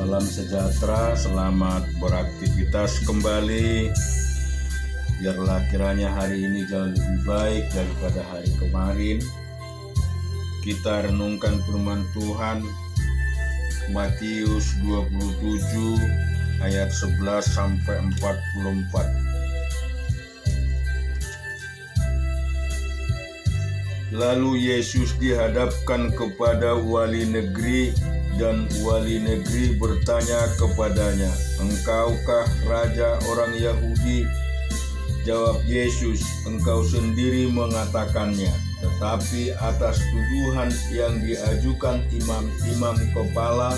Salam sejahtera, selamat beraktivitas kembali. Biarlah kiranya hari ini jauh lebih baik daripada hari kemarin. Kita renungkan firman Tuhan Matius 27 ayat 11 sampai 44. Lalu Yesus dihadapkan kepada wali negeri, dan wali negeri bertanya kepadanya, "Engkaukah raja orang Yahudi?" Jawab Yesus, "Engkau sendiri mengatakannya." Tetapi atas tuduhan yang diajukan imam-imam kepala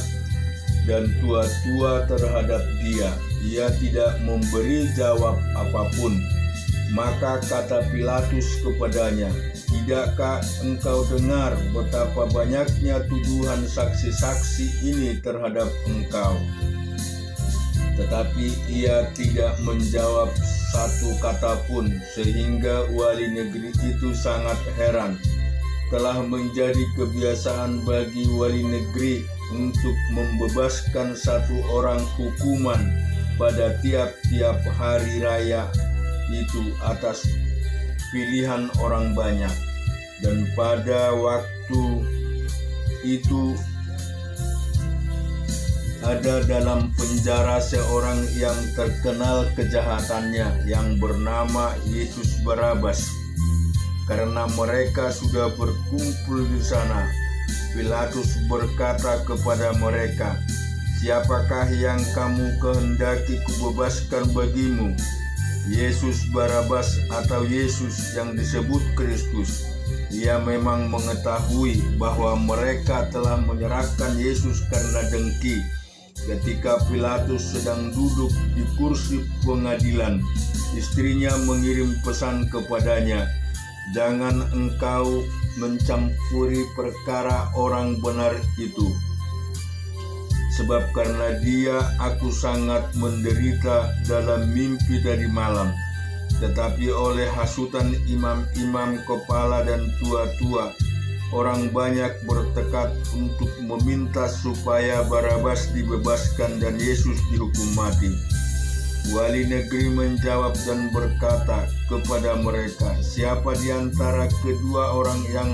dan tua-tua terhadap dia, ia tidak memberi jawab apapun. Maka kata Pilatus kepadanya, "Tidakkah engkau dengar betapa banyaknya tuduhan saksi-saksi ini terhadap engkau?" Tetapi ia tidak menjawab satu kata pun, sehingga wali negeri itu sangat heran. Telah menjadi kebiasaan bagi wali negeri untuk membebaskan satu orang hukuman pada tiap-tiap hari raya itu atas pilihan orang banyak. Dan pada waktu itu ada dalam penjara seorang yang terkenal kejahatannya, yang bernama Yesus Barabas. Karena mereka sudah berkumpul di sana, Pilatus berkata kepada mereka, "Siapakah yang kamu kehendaki kubebaskan bagimu? Yesus Barabas atau Yesus yang disebut Kristus?" Ia memang mengetahui bahwa mereka telah menyerahkan Yesus karena dengki. Ketika Pilatus sedang duduk di kursi pengadilan, istrinya mengirim pesan kepadanya, "Jangan engkau mencampuri perkara orang benar itu. Sebab karena dia aku sangat menderita dalam mimpi tadi malam." Tetapi oleh hasutan imam-imam kepala dan tua-tua, orang banyak bertekad untuk meminta supaya Barabas dibebaskan dan Yesus dihukum mati. Wali negeri menjawab dan berkata kepada mereka, "Siapa di antara kedua orang yang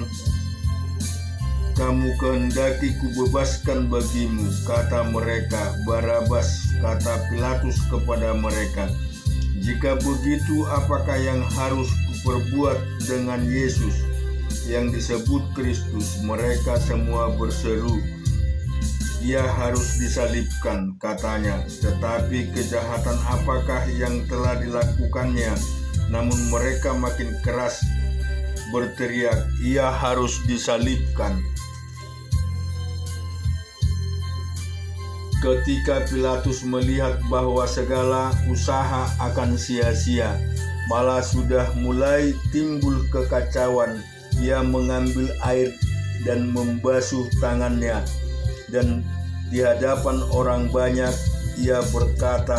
kamu kehendaki kubebaskan bagimu?" Kata mereka, "Barabas." Kata Pilatus kepada mereka, "Jika begitu, apakah yang harus kuperbuat dengan Yesus yang disebut Kristus?" Mereka semua berseru, "Dia harus disalibkan," katanya. Tetapi kejahatan apakah yang telah dilakukannya? Namun mereka makin keras berteriak, "Ia harus disalibkan." Ketika Pilatus melihat bahwa segala usaha akan sia-sia, malah sudah mulai timbul kekacauan, ia mengambil air dan membasuh tangannya, dan di hadapan orang banyak ia berkata,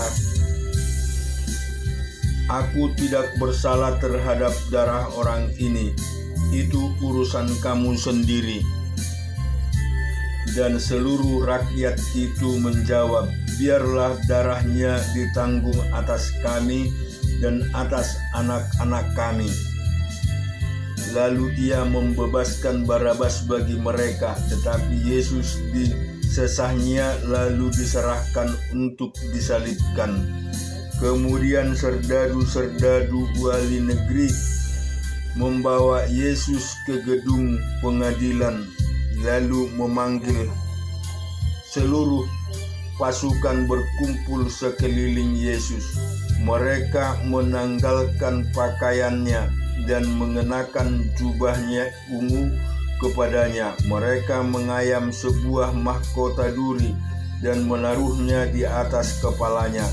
"Aku tidak bersalah terhadap darah orang ini. Itu urusan kamu sendiri." Dan seluruh rakyat itu menjawab, "Biarlah darahnya ditanggung atas kami dan atas anak-anak kami." Lalu ia membebaskan Barabas bagi mereka, tetapi Yesus disesahnya lalu diserahkan untuk disalibkan. Kemudian serdadu-serdadu wali negeri membawa Yesus ke gedung pengadilan, lalu memanggil seluruh pasukan berkumpul sekeliling Yesus. Mereka menanggalkan pakaiannya dan mengenakan jubahnya ungu kepadanya. Mereka mengayam sebuah mahkota duri dan menaruhnya di atas kepalanya,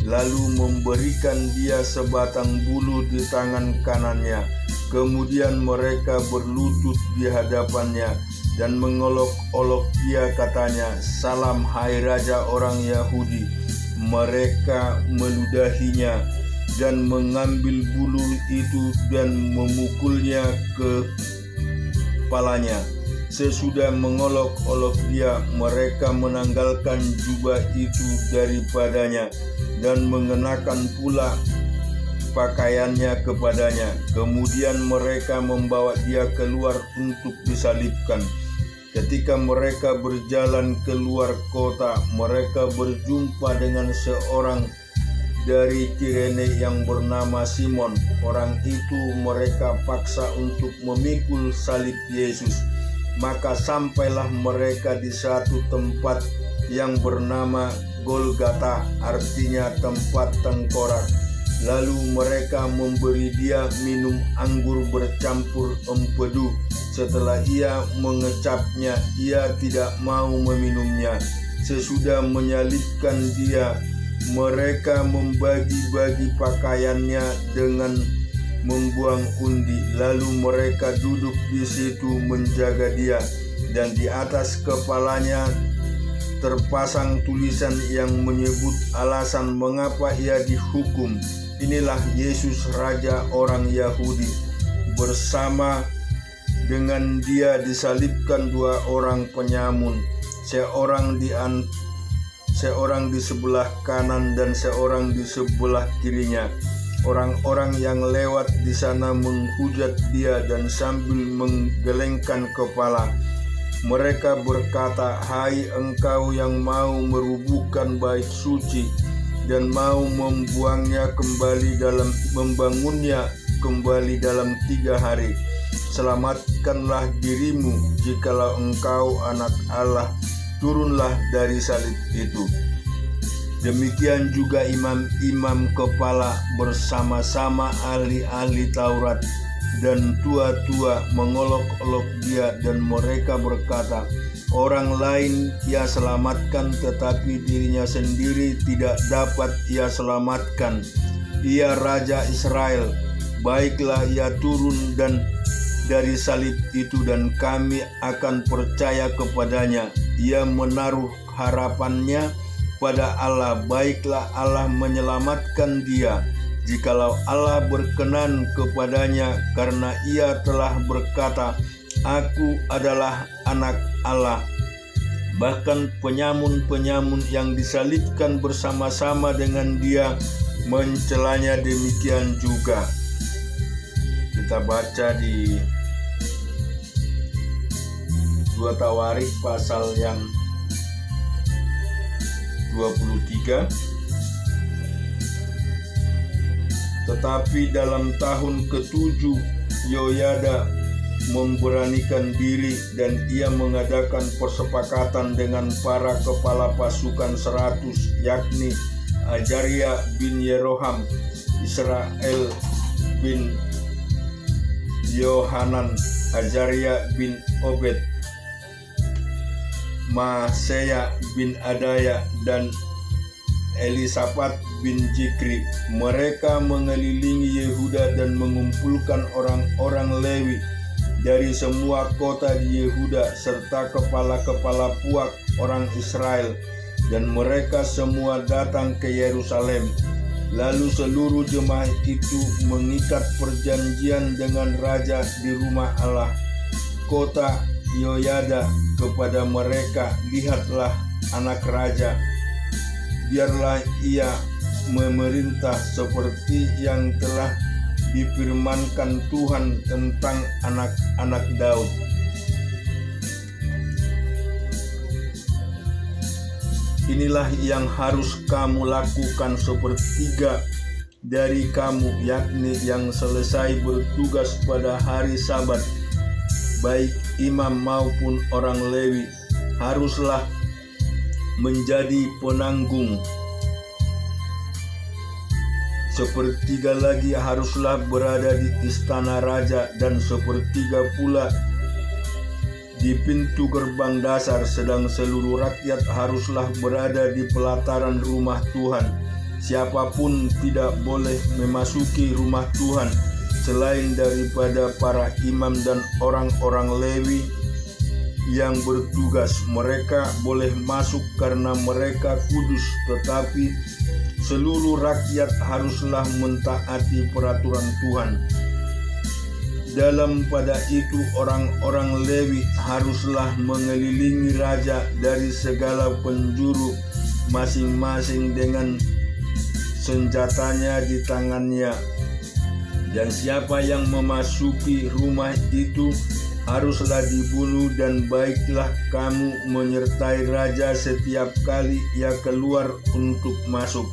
lalu memberikan dia sebatang bulu di tangan kanannya. Kemudian mereka berlutut di hadapannya dan mengolok-olok dia, katanya, "Salam, hai Raja orang Yahudi." Mereka meludahinya dan mengambil bulu itu dan memukulnya ke kepalanya, Sesudah mengolok-olok dia, mereka menanggalkan jubah itu daripadanya dan mengenakan pula pakaiannya kepadanya. Kemudian mereka membawa dia keluar untuk disalibkan. Ketika mereka berjalan keluar kota, mereka berjumpa dengan seorang dari Kirene yang bernama Simon. Orang itu mereka paksa untuk memikul salib Yesus. Maka sampailah mereka di satu tempat yang bernama Golgata, artinya tempat tengkorak. Lalu mereka memberi dia minum anggur bercampur empedu. Setelah ia mengecapnya, ia tidak mau meminumnya. Sesudah menyalibkan dia, mereka membagi-bagi pakaiannya dengan membuang undi. Lalu mereka duduk di situ menjaga dia, dan di atas kepalanya terpasang tulisan yang menyebut alasan mengapa ia dihukum. Inilah Yesus, Raja orang Yahudi. Bersama dengan dia disalibkan dua orang penyamun, seorang di sebelah kanan dan seorang di sebelah kirinya. Orang-orang yang lewat di sana menghujat dia dan sambil menggelengkan kepala, mereka berkata, "Hai engkau yang mau merubuhkan bait suci dan mau membangunnya kembali dalam 3 hari, selamatkanlah dirimu jikalau engkau anak Allah, turunlah dari salib itu." Demikian juga imam-imam kepala bersama-sama ahli-ahli Taurat dan tua-tua mengolok-olok dia, dan mereka berkata, "Orang lain ia selamatkan, tetapi dirinya sendiri tidak dapat ia selamatkan. Ia Raja Israel. Baiklah ia turun dari salib itu, dan kami akan percaya kepadanya. Ia menaruh harapannya pada Allah. Baiklah Allah menyelamatkan dia, jikalau Allah berkenan kepadanya, karena ia telah berkata, 'Aku adalah anak Allah.'" Bahkan penyamun-penyamun yang disalibkan bersama-sama dengan dia mencelanya demikian juga. Kita baca di 2 Tawarik pasal yang 23. Tetapi dalam tahun ke-7 Yoyada memberanikan diri, dan ia mengadakan persepakatan dengan para kepala pasukan 100, yakni Ajaria bin Yeroham, Israel bin Yohanan, Ajaria bin Obed, Maaseya bin Adaya, dan Elisafat bin Zikri. Mereka mengelilingi Yehuda dan mengumpulkan orang-orang Lewi dari semua kota di Yehuda serta kepala-kepala puak orang Israel, dan mereka semua datang ke Yerusalem. Lalu seluruh jemaah itu mengikat perjanjian dengan raja di rumah Allah, kota Yoyada, kepada mereka, "Lihatlah anak raja, biarlah ia memerintah seperti yang telah difirmankan Tuhan tentang anak-anak Daud." Inilah yang harus kamu lakukan sepertiga dari kamu, yakni yang selesai bertugas pada hari Sabat, baik imam maupun orang Lewi, haruslah menjadi penanggung. Sepertiga lagi haruslah berada di istana raja, dan sepertiga pula di pintu gerbang dasar, sedang seluruh rakyat haruslah berada di pelataran rumah Tuhan. Siapapun tidak boleh memasuki rumah Tuhan selain daripada para imam dan orang-orang Lewi yang bertugas. Mereka boleh masuk karena mereka kudus, tetapi seluruh rakyat haruslah mentaati peraturan Tuhan. Dalam pada itu orang-orang Lewi haruslah mengelilingi raja dari segala penjuru, masing-masing dengan senjatanya di tangannya. Dan siapa yang memasuki rumah itu haruslah dibunuh, dan baiklah kamu menyertai raja setiap kali ia keluar untuk masuk.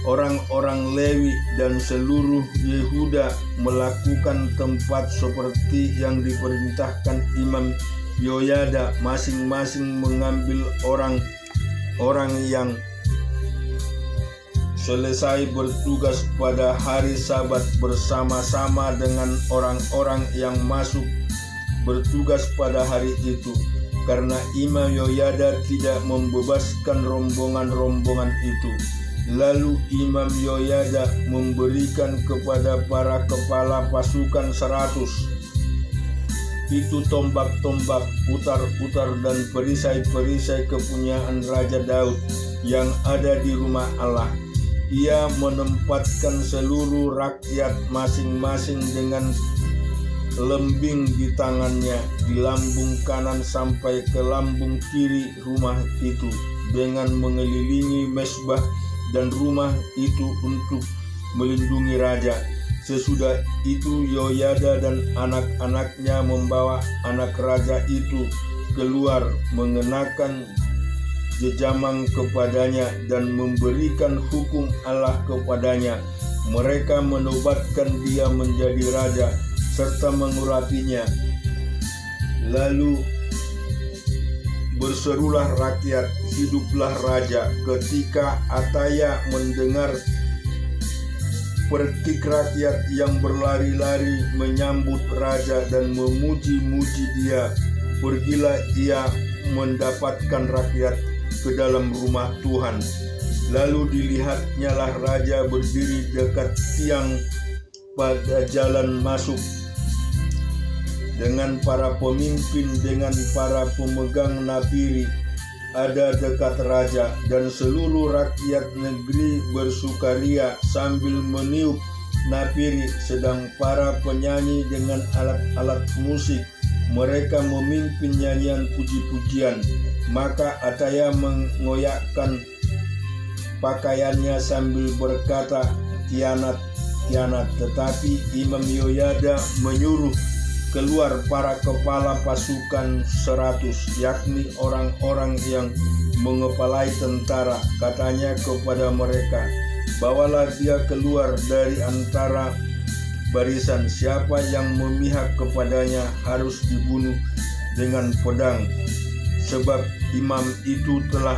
Orang-orang Lewi dan seluruh Yehuda melakukan tempat seperti yang diperintahkan Imam Yoyada, masing-masing mengambil orang yang selesai bertugas pada hari Sabat bersama-sama dengan orang-orang yang masuk bertugas pada hari itu, karena Imam Yoyada tidak membebaskan rombongan-rombongan itu. Lalu Imam Yoyada memberikan kepada para kepala pasukan 100 itu tombak-tombak, putar-putar, dan perisai-perisai kepunyaan Raja Daud yang ada di rumah Allah. Ia menempatkan seluruh rakyat masing-masing dengan lembing di tangannya di lambung kanan sampai ke lambung kiri rumah itu, dengan mengelilingi mezbah dan rumah itu untuk melindungi raja. Sesudah itu Yoyada dan anak-anaknya membawa anak raja itu keluar, mengenakan jejamang kepadanya dan memberikan hukum Allah kepadanya. Mereka menobatkan dia menjadi raja serta mengurapinya. Lalu berserulah rakyat, hiduplah raja. Ketika Ataya mendengar perkik rakyat yang berlari-lari menyambut raja dan memuji-muji dia, pergilah ia mendapatkan rakyat ke dalam rumah Tuhan. Lalu dilihatnyalah raja berdiri dekat tiang pada jalan masuk dengan para pemimpin, dengan para pemegang napiri ada dekat raja, dan seluruh rakyat negeri bersukaria sambil meniup napiri, sedang para penyanyi dengan alat-alat musik mereka memimpin nyanyian puji-pujian. Maka Ataya mengoyakkan pakaiannya sambil berkata, "Kianat, kianat." Tetapi Imam Yoyada menyuruh keluar para kepala pasukan 100, yakni orang-orang yang mengepalai tentara. Katanya kepada mereka, "Bawalah dia keluar dari antara barisan. Siapa yang memihak kepadanya harus dibunuh dengan pedang." Sebab imam itu telah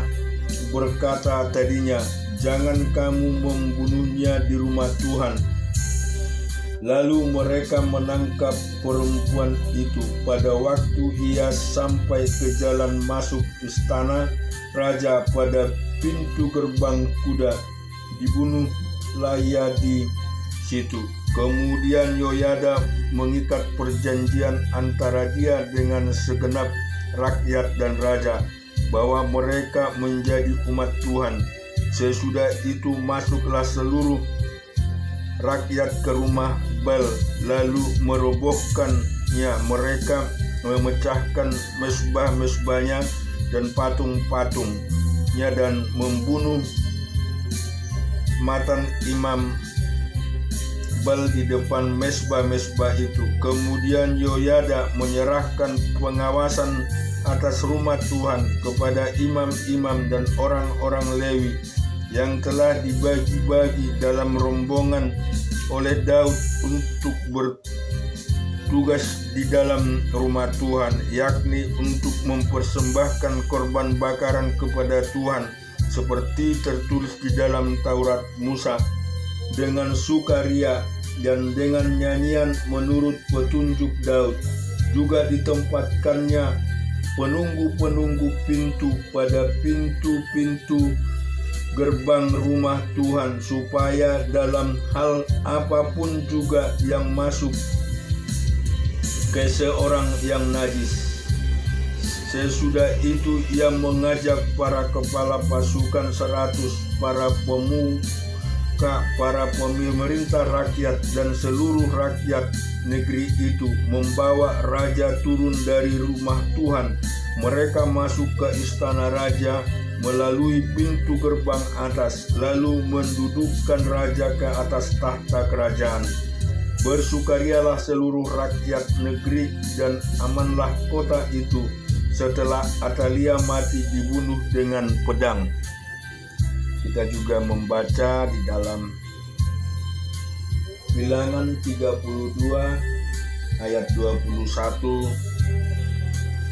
berkata tadinya, "Jangan kamu membunuhnya di rumah Tuhan." Lalu mereka menangkap perempuan itu. Pada waktu ia sampai ke jalan masuk istana raja pada pintu gerbang kuda, dibunuhlah ia di situ. Kemudian Yoyada mengikat perjanjian antara dia dengan segenap rakyat dan raja, bahwa mereka menjadi umat Tuhan. Sesudah itu masuklah seluruh rakyat ke rumah Bel, lalu merobohkannya. Mereka memecahkan mezbah-mezbahnya dan patung-patungnya, dan membunuh Matan imam Bel di depan mezbah-mezbah itu. Kemudian Yoyada menyerahkan pengawasan atas rumah Tuhan kepada imam-imam dan orang-orang Lewi yang telah dibagi-bagi dalam rombongan oleh Daud untuk bertugas di dalam rumah Tuhan, yakni untuk mempersembahkan korban bakaran kepada Tuhan seperti tertulis di dalam Taurat Musa, dengan sukaria dan dengan nyanyian menurut petunjuk Daud. Juga ditempatkannya penunggu-penunggu pintu pada pintu-pintu gerbang rumah Tuhan, supaya dalam hal apapun juga yang masuk ke seorang yang najis. Sesudah itu ia mengajak para kepala pasukan 100, para maka para pemerintah rakyat dan seluruh rakyat negeri itu membawa raja turun dari rumah Tuhan. Mereka masuk ke istana raja melalui pintu gerbang atas, lalu mendudukkan raja ke atas tahta kerajaan. Bersukarialah seluruh rakyat negeri dan amanlah kota itu setelah Atalia mati dibunuh dengan pedang. Kita juga membaca di dalam Bilangan 32 ayat 21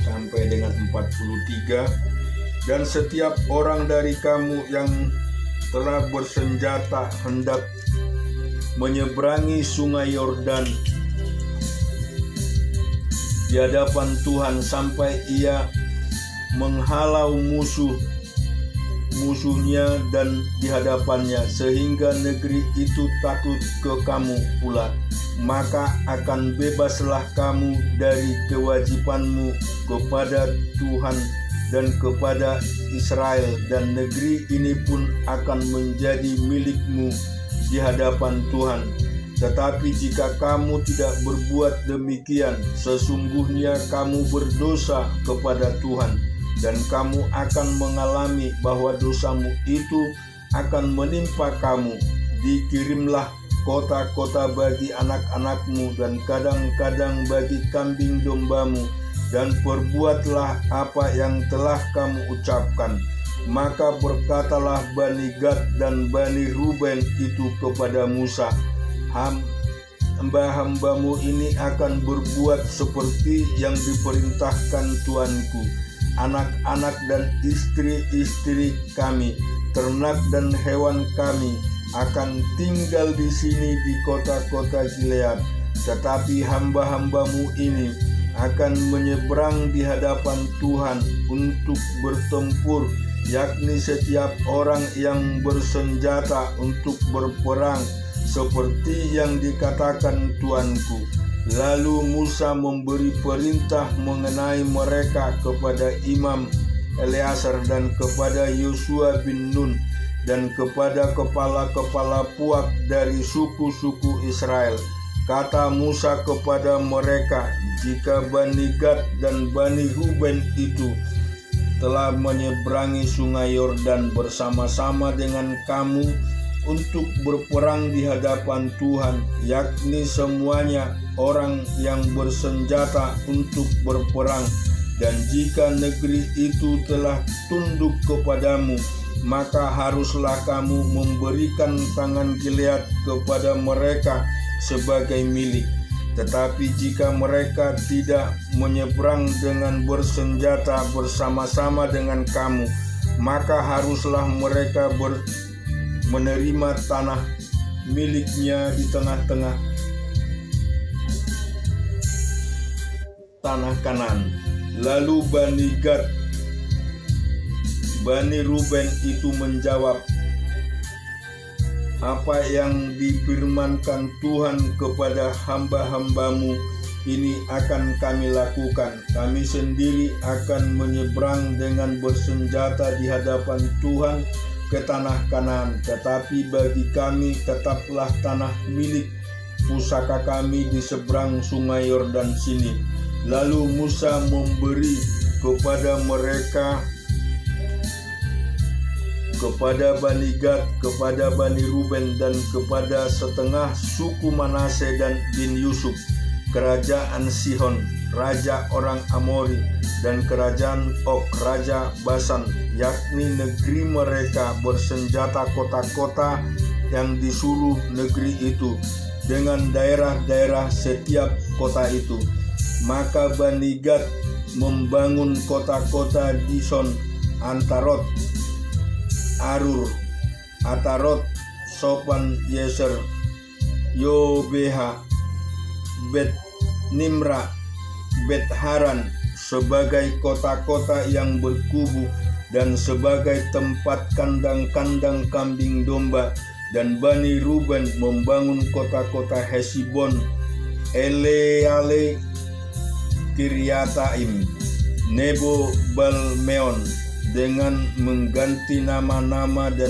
sampai dengan 43. Dan setiap orang dari kamu yang telah bersenjata hendak menyeberangi sungai Yordan di hadapan Tuhan sampai ia menghalau musuhnya dan di hadapannya, sehingga negeri itu takut ke kamu pula, maka akan bebaslah kamu dari kewajibanmu kepada Tuhan dan kepada Israel, dan negeri ini pun akan menjadi milikmu di hadapan Tuhan. Tetapi jika kamu tidak berbuat demikian, sesungguhnya kamu berdosa kepada Tuhan, dan kamu akan mengalami bahwa dosamu itu akan menimpa kamu. Dikirimlah kota-kota bagi anak-anakmu dan kadang-kadang bagi kambing dombamu, dan perbuatlah apa yang telah kamu ucapkan. Maka berkatalah Bani Gad dan Bani Ruben itu kepada Musa, hamba-hambamu ini akan berbuat seperti yang diperintahkan Tuanku. Anak-anak dan istri-istri kami, ternak dan hewan kami akan tinggal di sini di kota-kota Gilead. Tetapi hamba-hambamu ini akan menyeberang di hadapan Tuhan untuk bertempur, yakni setiap orang yang bersenjata untuk berperang, seperti yang dikatakan Tuanku. Lalu Musa memberi perintah mengenai mereka kepada Imam Eleazar dan kepada Yosua bin Nun dan kepada kepala-kepala puak dari suku-suku Israel. Kata Musa kepada mereka, jika Bani Gad dan Bani Ruben itu telah menyeberangi sungai Yordan bersama-sama dengan kamu untuk berperang di hadapan Tuhan, yakni semuanya orang yang bersenjata untuk berperang, dan jika negeri itu telah tunduk kepadamu, maka haruslah kamu memberikan tangan Gilead kepada mereka sebagai milik. Tetapi jika mereka tidak menyeberang dengan bersenjata bersama-sama dengan kamu, maka haruslah mereka menerima tanah miliknya di tengah-tengah tanah Kanaan. Lalu Bani Gad, Bani Ruben itu menjawab, apa yang difirmankan Tuhan kepada hamba-hambamu ini akan kami lakukan. Kami sendiri akan menyeberang dengan bersenjata di hadapan Tuhan ke tanah Kanaan, tetapi bagi kami tetaplah tanah milik pusaka kami di seberang sungai Yordan sini. Lalu Musa memberi kepada mereka, kepada Bani Gad, kepada Bani Ruben, dan kepada setengah suku Manase dan bin Yusuf, kerajaan Sihon, raja orang Amori, dan kerajaan Og, raja Basan, yakni negeri mereka bersenjata kota-kota yang di seluruh negeri itu, dengan daerah-daerah setiap kota itu. Maka Bani Gad membangun kota-kota Dison, Antarot, Arur, Atarot, Sopan, Yeser, Yobeha, Bet Nimra, Bet Haran sebagai kota-kota yang berkubu dan sebagai tempat kandang-kandang kambing domba. Dan Bani Ruben membangun kota-kota Hesibon, Eleale, Kiryataim, Nebo Balmeon dengan mengganti nama-nama dan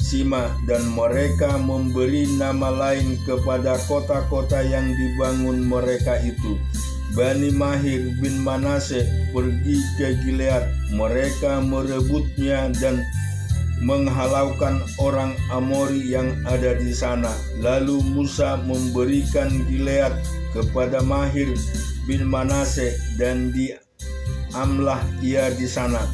Sima, dan mereka memberi nama lain kepada kota-kota yang dibangun mereka itu. Bani Mahir bin Manase pergi ke Gilead, mereka merebutnya dan menghalaukan orang Amori yang ada di sana. Lalu Musa memberikan Gilead kepada Mahir bin Manase dan diamlah ia di sana.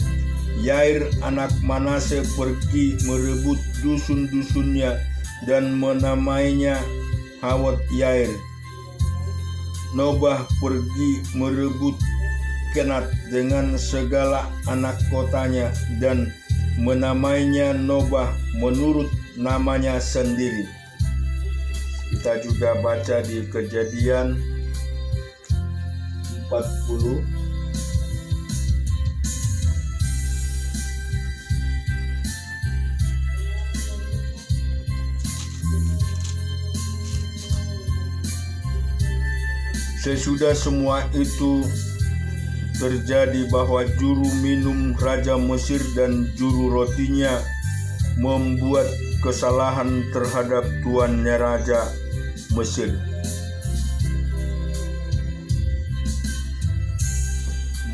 Yair anak Manase pergi merebut dusun-dusunnya dan menamainya Hawot Yair. Nobah pergi merebut Kenat dengan segala anak kotanya dan menamainya Nobah menurut namanya sendiri. Kita juga baca di Kejadian 40 Sesudah semua itu terjadi bahwa juru minum Raja Mesir dan juru rotinya membuat kesalahan terhadap tuannya Raja Mesir.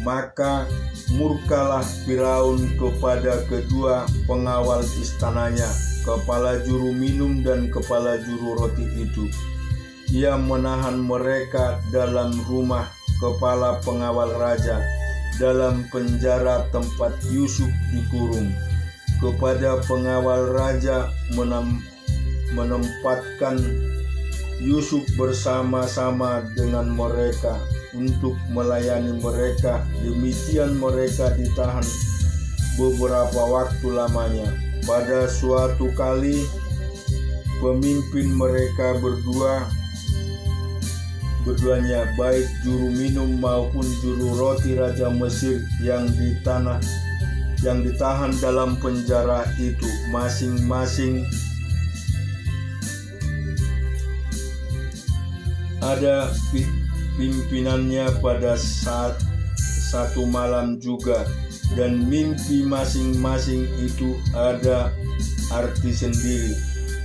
Maka murkalah Firaun kepada kedua pengawal istananya, kepala juru minum dan kepala juru roti itu. Ia menahan mereka dalam rumah kepala pengawal raja, dalam penjara tempat Yusuf dikurung. Kepada pengawal raja menempatkan Yusuf bersama-sama dengan mereka untuk melayani mereka. Demikian mereka ditahan beberapa waktu lamanya. Pada suatu kali pemimpin mereka berduanya, baik juru minum maupun juru roti Raja Mesir yang ditahan dalam penjara itu, masing-masing ada pimpinannya pada saat satu malam juga, dan mimpi masing-masing itu ada arti sendiri.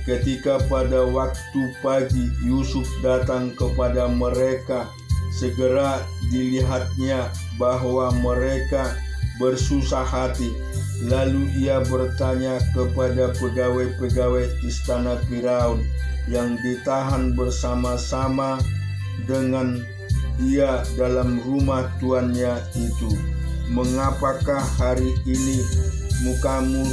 Ketika pada waktu pagi Yusuf datang kepada mereka, segera dilihatnya bahwa mereka bersusah hati. Lalu ia bertanya kepada pegawai-pegawai istana Firaun yang ditahan bersama-sama dengan dia dalam rumah tuannya itu, "Mengapakah hari ini mukamu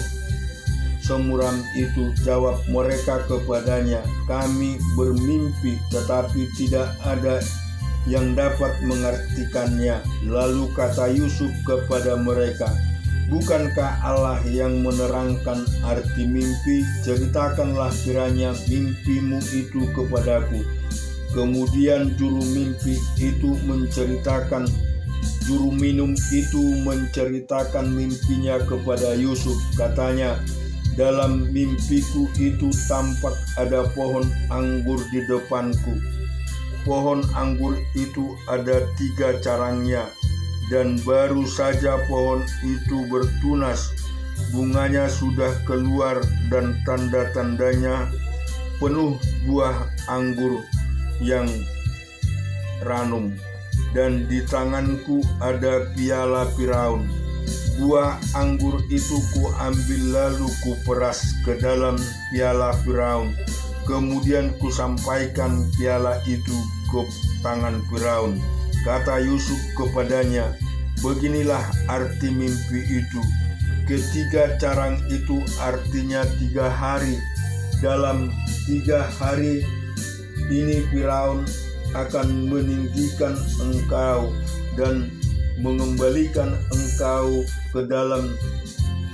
semuram itu?" Jawab mereka kepadanya, "Kami bermimpi, tetapi tidak ada yang dapat mengartikannya." Lalu kata Yusuf kepada mereka, "Bukankah Allah yang menerangkan arti mimpi? Ceritakanlah kiranya mimpimu itu kepadaku." Kemudian juru minum itu menceritakan mimpinya kepada Yusuf. Katanya, "Dalam mimpiku itu tampak ada pohon anggur di depanku. Pohon anggur itu ada 3 carangnya, dan baru saja pohon itu bertunas, bunganya sudah keluar dan tanda-tandanya penuh buah anggur yang ranum. Dan di tanganku ada piala Firaun. Buah anggur itu kuambil lalu kuperas ke dalam piala Firaun. Kemudian kusampaikan piala itu ke tangan Firaun." Kata Yusuf kepadanya, "Beginilah arti mimpi itu. Ketiga carang itu artinya 3 hari. Dalam 3 hari ini Firaun akan meninggikan engkau dan mengembalikan engkau ke dalam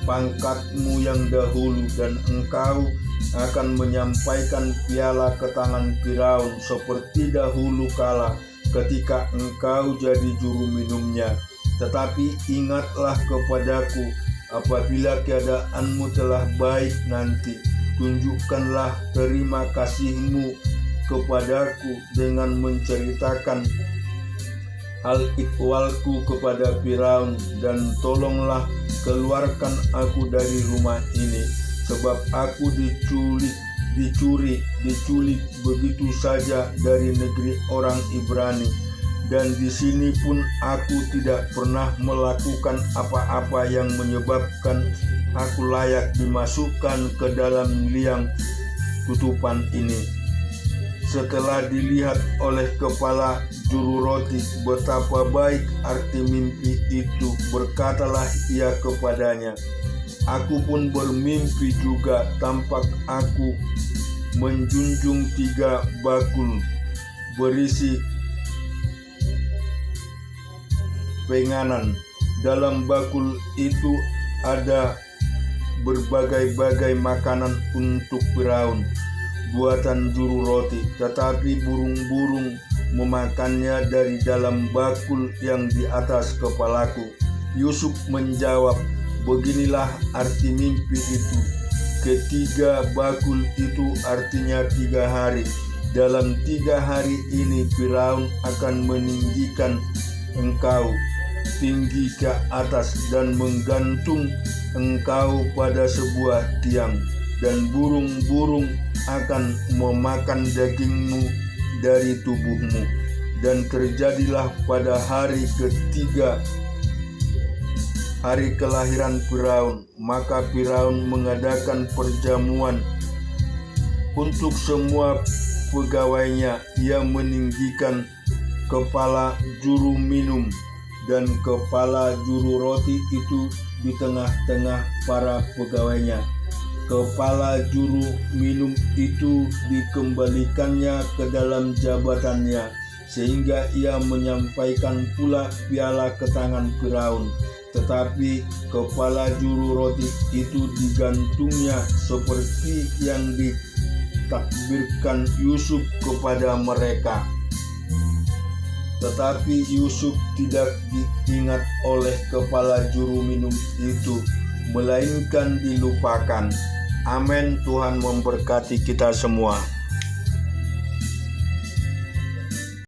pangkatmu yang dahulu, dan engkau akan menyampaikan piala ke tangan Firaun seperti dahulu kala ketika engkau jadi juru minumnya. Tetapi ingatlah kepadaku apabila keadaanmu telah baik nanti. Tunjukkanlah terima kasihmu kepadaku dengan menceritakan hal ikhwalku kepada Firaun, dan tolonglah keluarkan aku dari rumah ini." sebab aku diculik begitu saja dari negeri orang Ibrani, dan di sini pun aku tidak pernah melakukan apa-apa yang menyebabkan aku layak dimasukkan ke dalam liang tutupan ini. Setelah dilihat oleh kepala juru roti betapa baik arti mimpi itu, berkatalah ia kepadanya, aku pun bermimpi juga, tampak aku menjunjung 3 bakul berisi penganan. Dalam bakul itu ada berbagai-bagai makanan untuk Firaun, buatan juru roti, tetapi burung-burung memakannya dari dalam bakul yang di atas kepalaku. Yusuf menjawab, beginilah arti mimpi itu. Ketiga bakul itu artinya 3 hari. Dalam 3 hari ini Firaun akan meninggikan engkau tinggi ke atas dan menggantung engkau pada sebuah tiang, dan burung-burung akan memakan dagingmu dari tubuhmu. Dan terjadilah pada hari ketiga, hari kelahiran Firaun, maka Firaun mengadakan perjamuan untuk semua pegawainya. Ia meninggikan kepala juru minum dan kepala juru roti itu di tengah-tengah para pegawainya. Kepala juru minum itu dikembalikannya ke dalam jabatannya, sehingga ia menyampaikan pula piala ke tangan Firaun. Tetapi kepala juru roti itu digantungnya seperti yang ditakbirkan Yusuf kepada mereka. Tetapi Yusuf tidak diingat oleh kepala juru minum itu, melainkan dilupakan. Amin. Tuhan memberkati kita semua.